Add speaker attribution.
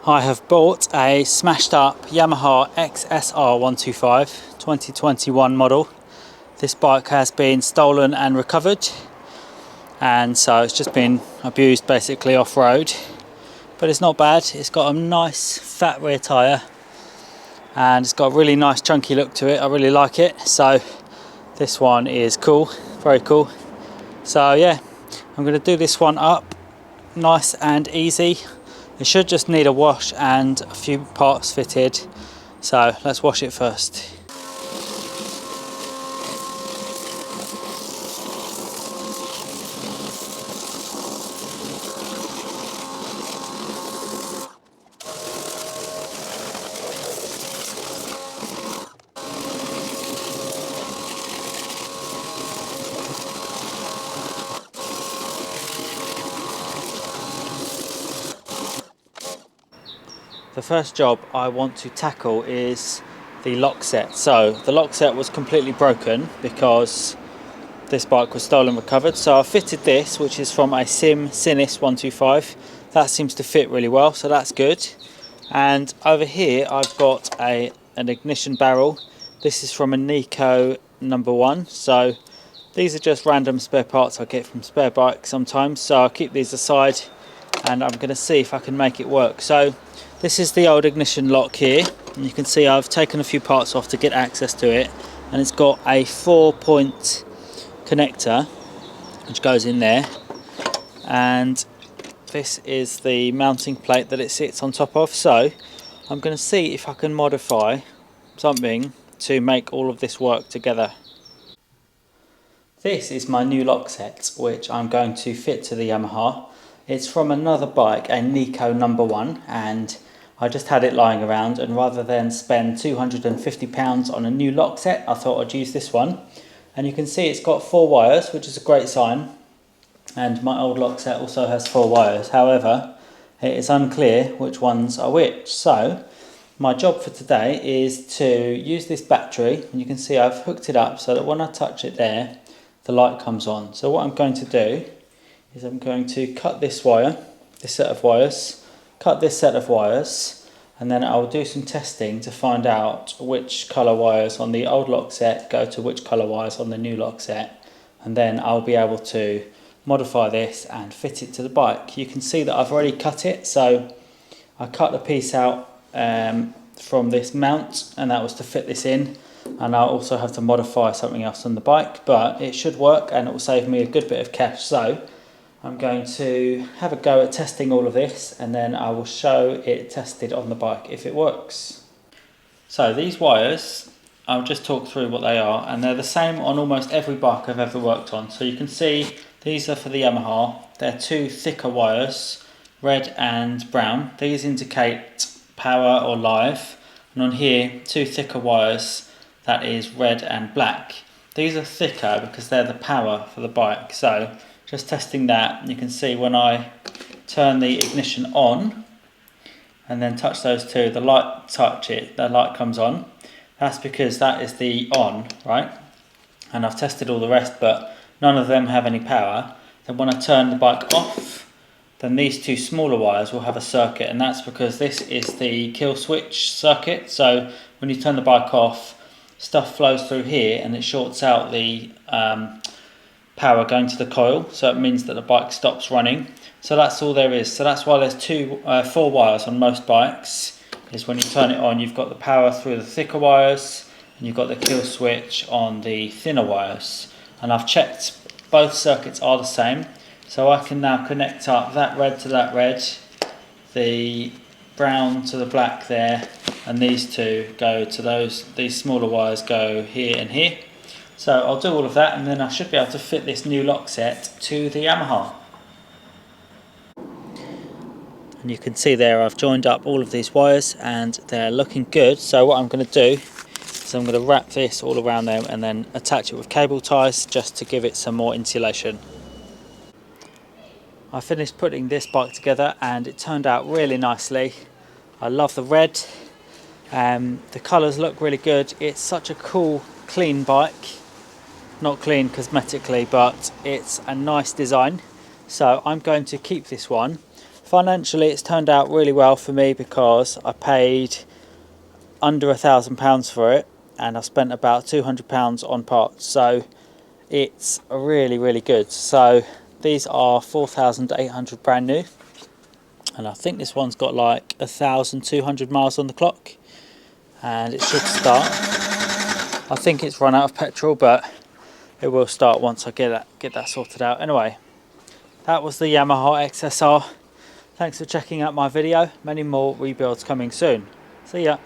Speaker 1: I have bought a smashed up Yamaha XSR 125 2021 model. This bike has been stolen and recovered, and so it's just been abused basically off-road, but it's not bad. It's got a nice fat rear tyre and it's got a really nice chunky look to it. I really like it, so this one is cool, very cool. So yeah, I'm going to do this one up nice and easy. It should just need a wash and a few parts fitted, so let's wash it first. The first job I want to tackle is the lock set. So the lock set was completely broken because this bike was stolen recovered. So I fitted this, which is from a Sinis 125. That seems to fit really well, so that's good. And over here I've got an ignition barrel. This is from a Nico #1. So these are just random spare parts I get from spare bikes sometimes. So I'll keep these aside and I'm going to see if I can make it work. So this is the old ignition lock here, and you can see I've taken a few parts off to get access to it, and it's got a 4-point connector which goes in there, and this is the mounting plate that it sits on top of. So I'm going to see if I can modify something to make all of this work together. This is my new lock set which I'm going to fit to the Yamaha. It's from another bike, a Nico #1, and I just had it lying around, and rather than spend £250 on a new lock set, I thought I'd use this one. And you can see it's got 4 wires, which is a great sign, and my old lock set also has 4 wires. However, it is unclear which ones are which. So my job for today is to use this battery, and you can see I've hooked it up so that when I touch it there, the light comes on. So what I'm going to do is I'm going to cut this wire, this set of wires, cut this set of wires, and then I'll do some testing to find out which colour wires on the old lock set go to which colour wires on the new lock set, and then I'll be able to modify this and fit it to the bike. You can see that I've already cut it, so I cut a piece out from this mount, and that was to fit this in, and I'll also have to modify something else on the bike, but it should work and it will save me a good bit of cash. So I'm going to have a go at testing all of this, and then I will show it tested on the bike if it works. So these wires, I'll just talk through what they are, and they're the same on almost every bike I've ever worked on. So you can see these are for the Yamaha. They're 2 thicker wires, red and brown. These indicate power or live, and on here 2 thicker wires, that is red and black. These are thicker because they're the power for the bike. So just testing that, you can see when I turn the ignition on and then touch those 2, the light comes on. That's because that is the on, right? And I've tested all the rest, but none of them have any power. Then when I turn the bike off, then these 2 smaller wires will have a circuit, and that's because this is the kill switch circuit. So when you turn the bike off, stuff flows through here and it shorts out the power going to the coil, so it means that the bike stops running. So that's all there is. So that's why there's 4 wires on most bikes, is when you turn it on you've got the power through the thicker wires and you've got the kill switch on the thinner wires. And I've checked both circuits are the same, so I can now connect up that red to that red, the brown to the black there, and these 2 go to these smaller wires go here and here. So I'll do all of that, and then I should be able to fit this new lock set to the Yamaha. And you can see there I've joined up all of these wires and they're looking good. So what I'm going to do is I'm going to wrap this all around them and then attach it with cable ties just to give it some more insulation. I finished putting this bike together and it turned out really nicely. I love the red. The colours look really good. It's such a cool, clean bike. Not clean cosmetically, but it's a nice design. So I'm going to keep this one. Financially it's turned out really well for me because I paid under £1,000 for it and I spent about £200 on parts, so it's really good. So these are 4,800 brand new, and I think this one's got like 1,200 miles on the clock, and it should start. I think it's run out of petrol, but it will start once I get that sorted out. Anyway, that was the Yamaha XSR. Thanks for checking out my video. Many more rebuilds coming soon. See ya.